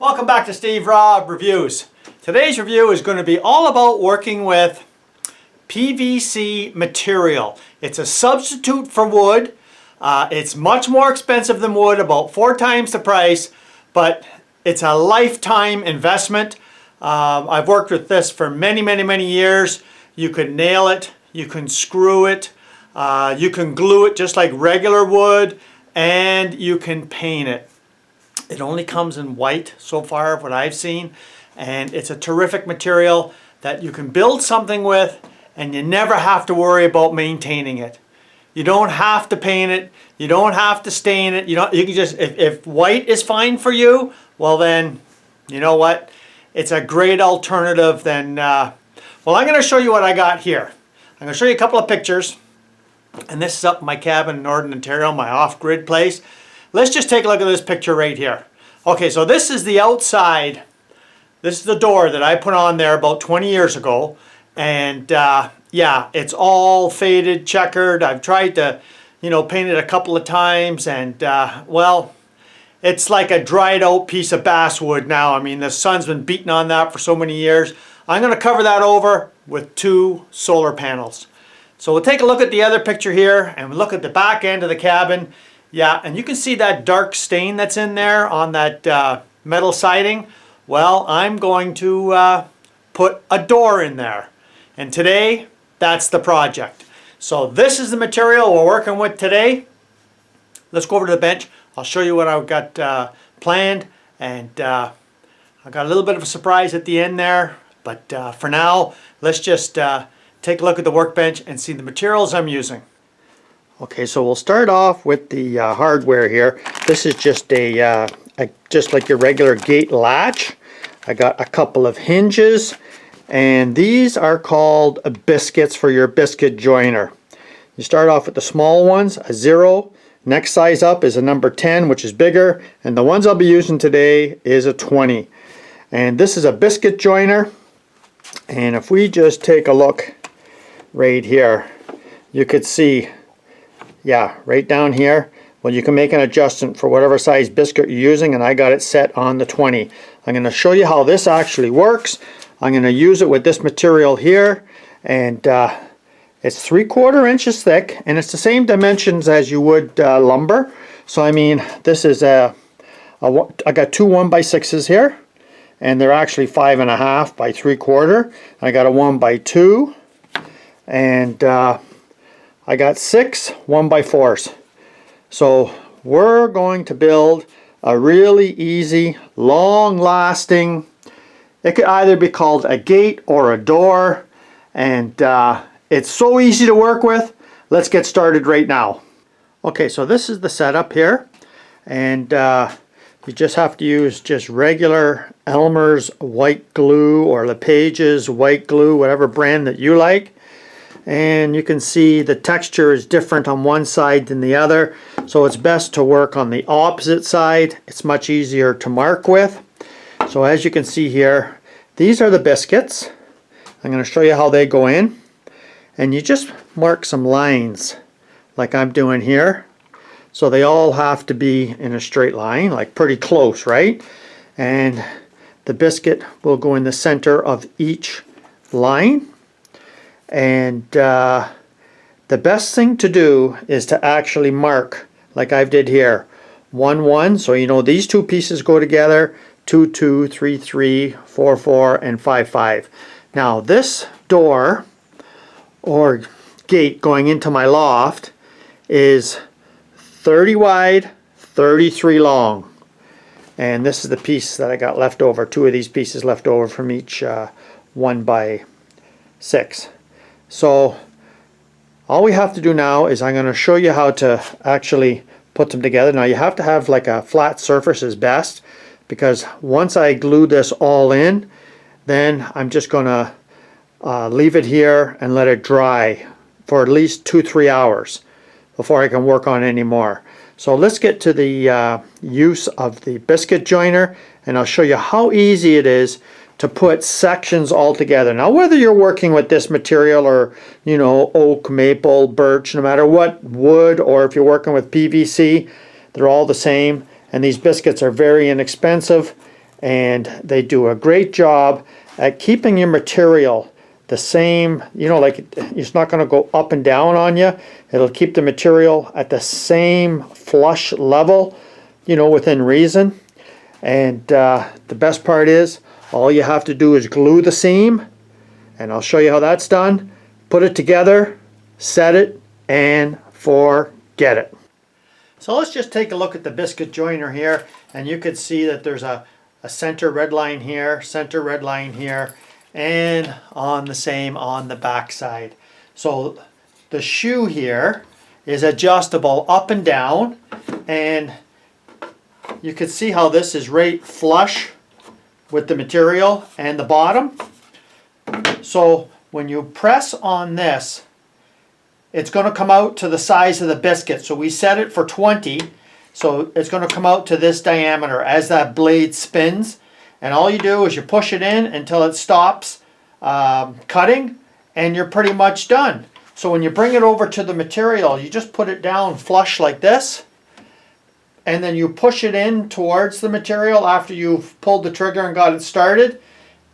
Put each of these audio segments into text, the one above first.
Welcome back to Steve Robb Reviews. Today's review is going to be all about working with PVC material. It's a substitute for wood. It's much more expensive than wood, about 4 times the price, but it's a lifetime investment. I've worked with this for many years. You can nail it, you can screw it, you can glue it just like regular wood, and you can paint it. It only comes in white so far, what I've seen, and it's a terrific material that you can build something with and you never have to worry about maintaining it. You don't have to paint it, you don't have to stain it, you can just, if white is fine for you, well then, you know what, it's a great alternative then. Well, I'm going to show you what I got here. I'm going to show you a couple of pictures, and this is up in my cabin in Northern Ontario, my off-grid place. Let's just take a look at this picture right here. Okay, so this is the outside. This is the door that I put on there about 20 years ago. And yeah, it's all faded, checkered. I've tried to, paint it a couple of times. And well, it's like a dried out piece of basswood now. I mean, the sun's been beating on that for so many years. I'm going to cover that over with 2 solar panels. So we'll take a look at the other picture here and we'll look at the back end of the cabin. Yeah, and you can see that dark stain that's in there on that metal siding. Well, I'm going to put a door in there. And today, that's the project. So this is the material we're working with today. Let's go over to the bench. I'll show you what I've got planned. And I've got a little bit of a surprise at the end there. But for now, let's just take a look at the workbench and see the materials I'm using. Okay, so we'll start off with the hardware here. This is just just like your regular gate latch. I got a couple of hinges, and these are called biscuits for your biscuit joiner. You start off with the small ones, a 0. Next size up is a number 10, which is bigger, and the ones I'll be using today is a 20. And this is a biscuit joiner, and if we just take a look right here, you could see, yeah, right down here. Well, you can make an adjustment for whatever size biscuit you're using, and I got it set on the 20. I'm going to show you how this actually works. I'm going to use it with this material here, and it's 3/4 inches thick, and it's the same dimensions as you would lumber. So I mean, this is I got 2 1x6s here, and they're actually 5.5 by 3/4. I got a 1x2, and I got 6 1x4s. So we're going to build a really easy, long-lasting, it could either be called a gate or a door, and it's so easy to work with. Let's get started right now. Okay, so this is the setup here, and you just have to use just regular Elmer's white glue or LePage's white glue, whatever brand that you like. And you can see the texture is different on one side than the other, so it's best to work on the opposite side. It's much easier to mark with. So as you can see here, these are the biscuits. I'm going to show you how they go in, and you just mark some lines like I'm doing here. So they all have to be in a straight line, like pretty close, right? And the biscuit will go in the center of each line. And the best thing to do is to actually mark like I did here, 1 1, so you know these 2 pieces go together, 2 2, 3 3, 4 4, and 5 5. Now this door or gate going into my loft is 30 wide, 33 long, and this is the piece that I got left over, 2 of these pieces left over from each 1x6. So all we have to do now is I'm going to show you how to actually put them together. Now you have to have like a flat surface is best, because once I glue this all in, then I'm just going to leave it here and let it dry for at least 2-3 hours before I can work on it anymore. So let's get to the use of the biscuit joiner, and I'll show you how easy it is to put sections all together. Now whether you're working with this material or oak, maple, birch, no matter what wood, or if you're working with PVC, they're all the same, and these biscuits are very inexpensive and they do a great job at keeping your material the same, you know, like it's not going to go up and down on you. It'll keep the material at the same flush level, you know, within reason. And the best part is all you have to do is glue the seam, and I'll show you how that's done. Put it together, set it, and forget it. So let's just take a look at the biscuit joiner here, and you could see that there's a center red line here, center red line here, and on the back side. So the shoe here is adjustable up and down, and you can see how this is right flush with the material and the bottom. So when you press on this, it's going to come out to the size of the biscuit. So we set it for 20, so it's going to come out to this diameter as that blade spins. And all you do is you push it in until it stops cutting, and you're pretty much done. So when you bring it over to the material, you just put it down flush like this, and then you push it in towards the material after you've pulled the trigger and got it started,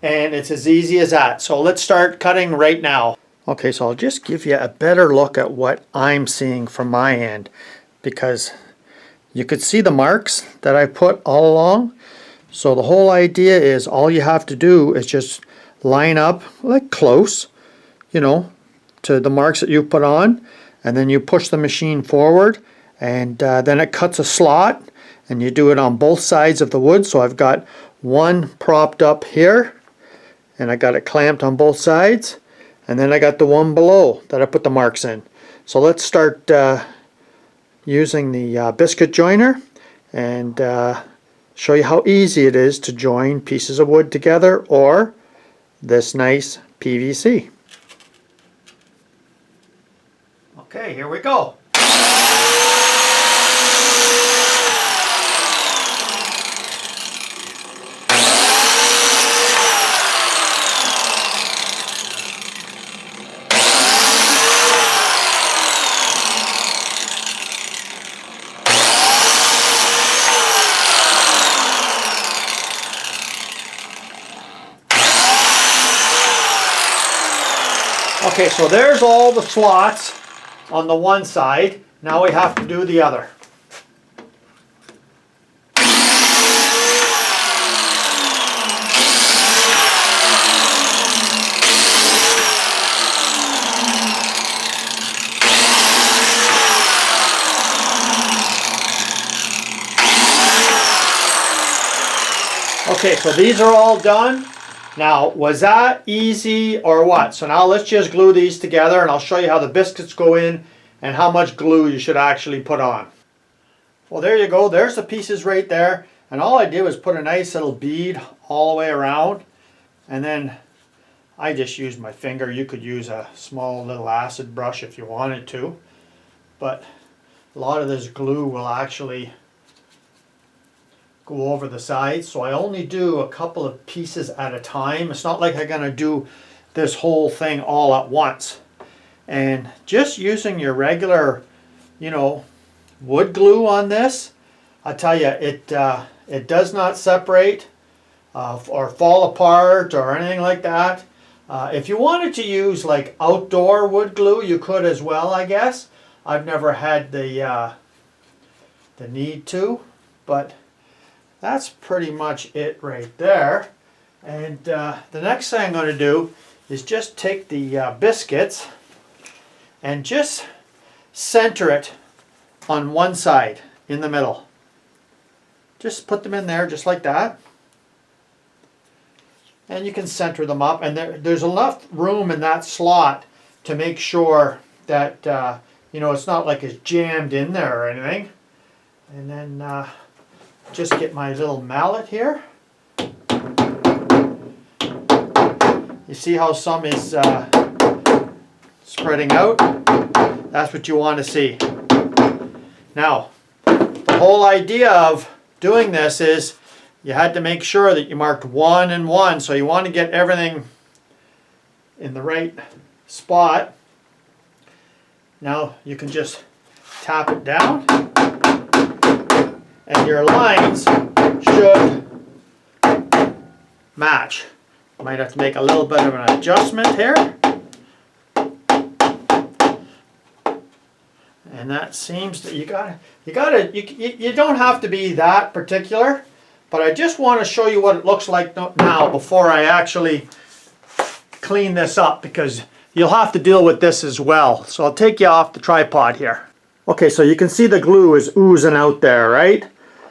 and it's as easy as that. So let's start cutting right now. Okay, so I'll just give you a better look at what I'm seeing from my end, because you could see the marks that I put all along. So the whole idea is all you have to do is just line up like close, you know, to the marks that you put on, and then you push the machine forward, and then it cuts a slot, and you do it on both sides of the wood. So I've got one propped up here, and I got it clamped on both sides, and then I got the one below that I put the marks in. So let's start using the biscuit joiner and show you how easy it is to join pieces of wood together or this nice PVC. Okay, here we go. Okay, so there's all the slots on the one side. Now we have to do the other. Okay, so these are all done. Now, was that easy or what? So now let's just glue these together, and I'll show you how the biscuits go in and how much glue you should actually put on. Well, there you go. There's the pieces right there. And all I did was put a nice little bead all the way around. And then I just used my finger. You could use a small little acid brush if you wanted to. But a lot of this glue will actually go over the sides, so I only do a couple of pieces at a time. It's not like I'm going to do this whole thing all at once. And just using your regular, you know, wood glue on this, I tell you, it does not separate or fall apart or anything like that. If you wanted to use like outdoor wood glue, you could as well, I guess. I've never had the need to, but that's pretty much it right there. And the next thing I'm going to do is just take the biscuits and just center it on one side in the middle. Just put them in there just like that. And you can center them up, and there's enough room in that slot to make sure that you know, it's not like it's jammed in there or anything. And then just get my little mallet here. You see how some is spreading out? That's what you want to see. Now, the whole idea of doing this is you had to make sure that you marked 1 and 1, so you want to get everything in the right spot. Now you can just tap it down, and your lines should match. Might have to make a little bit of an adjustment here. And that seems that you don't have to be that particular, but I just want to show you what it looks like now before I actually clean this up, because you'll have to deal with this as well. So I'll take you off the tripod here. Okay, so you can see the glue is oozing out there, right?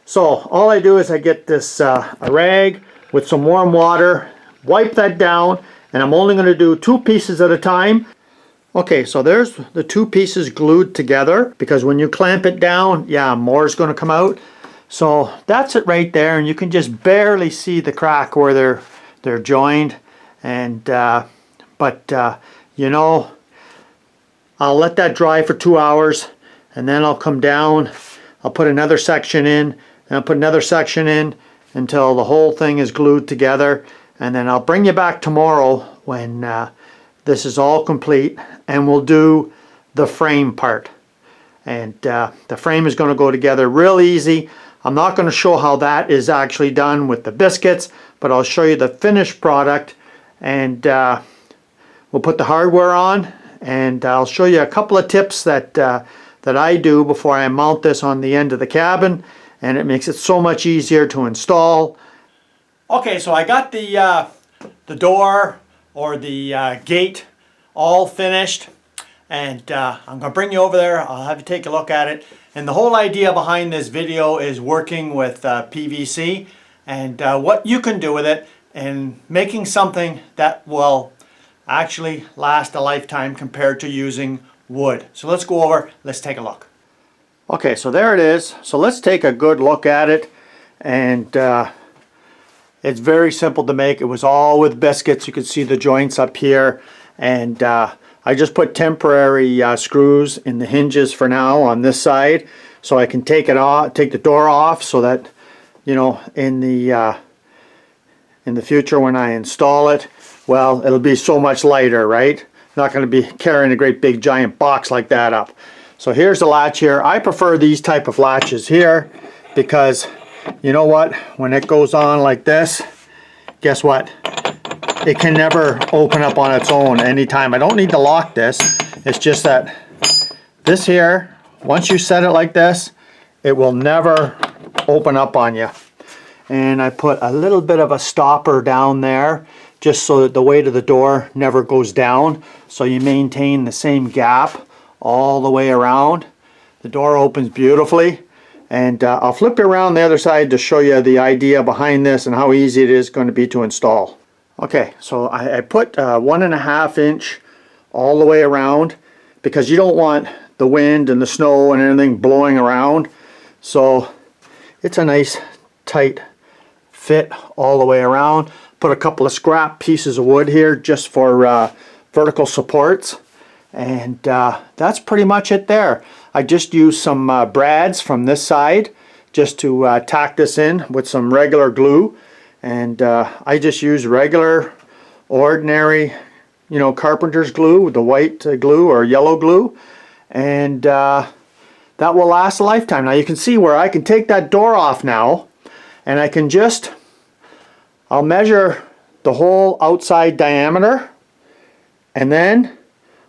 So all I do is I get this a rag with some warm water, wipe that down, and I'm only going to do 2 pieces at a time. Okay, so there's the 2 pieces glued together, because when you clamp it down, yeah, more is going to come out. So that's it right there, and you can just barely see the crack where they're joined. And you know, I'll let that dry for 2 hours, and then I'll come down, I'll put another section in, and I'll put another section in until the whole thing is glued together. And then I'll bring you back tomorrow when this is all complete, and we'll do the frame part. And the frame is going to go together real easy. I'm not going to show how that is actually done with the biscuits, but I'll show you the finished product. And we'll put the hardware on, and I'll show you a couple of tips that I do before I mount this on the end of the cabin, and it makes it so much easier to install. Okay, so I got the door or the gate all finished, and I'm going to bring you over there. I'll have you take a look at it. And the whole idea behind this video is working with PVC and what you can do with it and making something that will actually last a lifetime compared to using wood. So let's go over, let's take a look. Okay, so there it is. So let's take a good look at it. And it's very simple to make. It was all with biscuits. You can see the joints up here. And I just put temporary screws in the hinges for now on this side, so I can take it off, take the door off, so that, you know, in the future when I install it, well, it'll be so much lighter, right? Not going to be carrying a great big giant box like that up. So here's the latch here. I prefer these type of latches here because, you know what, when it goes on like this, guess what? It can never open up on its own anytime. I don't need to lock this. It's just that this here, once you set it like this, it will never open up on you. And I put a little bit of a stopper down there just so that the weight of the door never goes down, so you maintain the same gap all the way around. The door opens beautifully, and I'll flip you around the other side to show you the idea behind this and how easy it is going to be to install. Okay, so I put 1.5 inch all the way around because you don't want the wind and the snow and anything blowing around. So it's a nice tight fit all the way around. Put a couple of scrap pieces of wood here just for vertical supports, and that's pretty much it there. I just used some brads from this side just to tack this in with some regular glue, and I just use regular ordinary, you know, carpenter's glue, the white glue or yellow glue, and that will last a lifetime. Now you can see where I can take that door off now, and I can just, I'll measure the whole outside diameter, and then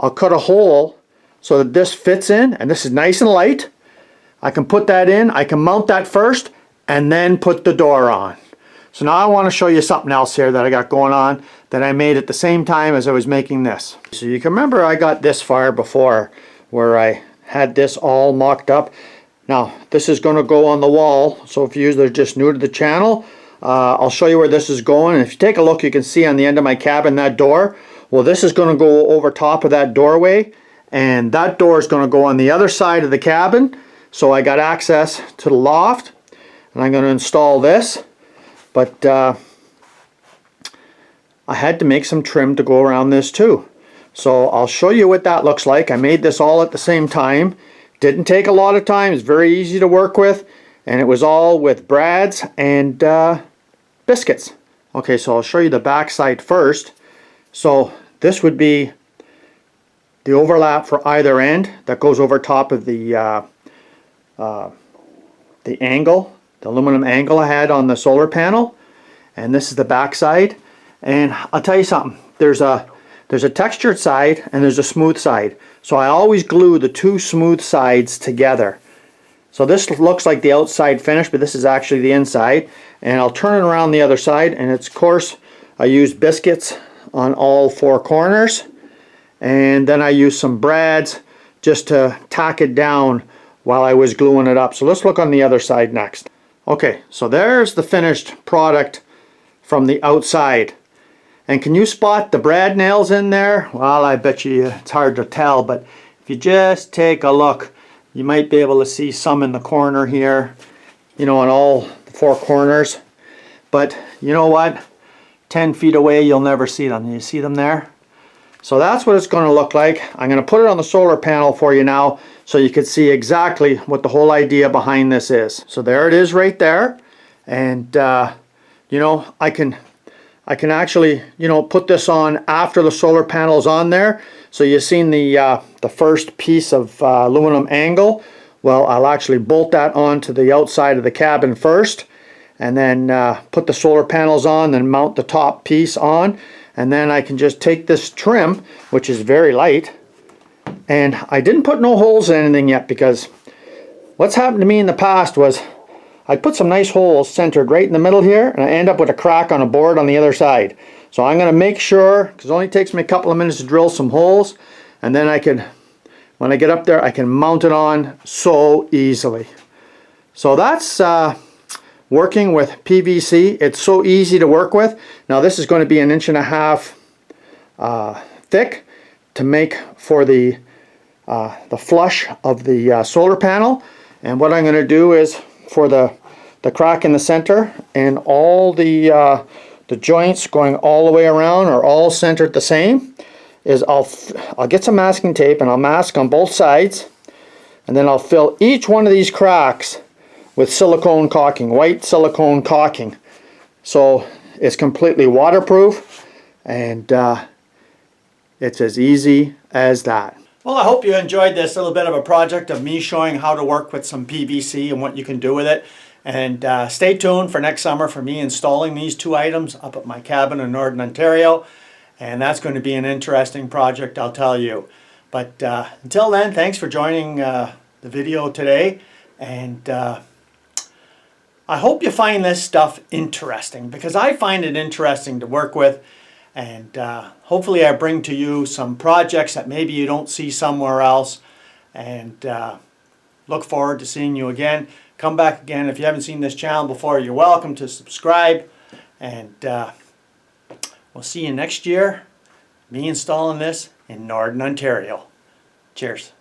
I'll cut a hole so that this fits in, and this is nice and light. I can put that in, I can mount that first, and then put the door on. So now I want to show you something else here that I got going on that I made at the same time as I was making this. So you can remember I got this far before where I had this all mocked up. Now this is going to go on the wall, so if you're just new to the channel, I'll show you where this is going. And if you take a look, you can see on the end of my cabin that door. Well, this is going to go over top of that doorway, and that door is going to go on the other side of the cabin. So I got access to the loft, and I'm going to install this. But I had to make some trim to go around this too. So I'll show you what that looks like. I made this all at the same time. Didn't take a lot of time. It's very easy to work with. And it was all with brads and biscuits. Okay, so I'll show you the back side first. So this would be the overlap for either end that goes over top of the angle, the aluminum angle I had on the solar panel. and this is the back side. And I'll tell you something, there's a textured side and there's a smooth side. So I always glue the two smooth sides together. So this looks like the outside finish, but this is actually the inside. And I'll turn it around the other side, and it's, of course, I use biscuits on all four corners. And then I use some brads just to tack it down while I was gluing it up. So let's look on the other side next. Okay, so there's the finished product from the outside. And can you spot the brad nails in there? Well, I bet you it's hard to tell, but if you just take a look, you might be able to see some in the corner here, you know, on all the four corners. But you know what? 10 feet away, you'll never see them. You see them there? So that's what it's going to look like. I'm going to put it on the solar panel for you now so you can see exactly what the whole idea behind this is. So there it is right there. And, you know, I can actually, you know, put this on after the solar panel's on there. So you've seen the first piece of aluminum angle. Well, I'll actually bolt that onto the outside of the cabin first, and then put the solar panels on, then mount the top piece on, and then I can just take this trim, which is very light, and I didn't put no holes in anything yet, because what's happened to me in the past was I put some nice holes centered right in the middle here, and I end up with a crack on a board on the other side. So I'm going to make sure, because it only takes me a couple of minutes to drill some holes, and then I can, when I get up there, I can mount it on so easily. So that's working with PVC. It's so easy to work with. Now this is going to be 1.5 inches thick to make for the flush of the solar panel. And what I'm going to do is, for the crack in the center, and all the joints going all the way around are all centered the same, is I'll get some masking tape and I'll mask on both sides, and then I'll fill each one of these cracks with silicone caulking, white silicone caulking. So it's completely waterproof, and it's as easy as that. Well, I hope you enjoyed this little bit of a project of me showing how to work with some PVC and what you can do with it. And stay tuned for next summer for me installing these two items up at my cabin in Northern Ontario. And that's going to be an interesting project, I'll tell you. But until then, thanks for joining the video today. And I hope you find this stuff interesting, because I find it interesting to work with. And hopefully I bring to you some projects that maybe you don't see somewhere else. And look forward to seeing you again. Come back again. If you haven't seen this channel before, you're welcome to subscribe. And we'll see you next year, me installing this in Northern Ontario. Cheers.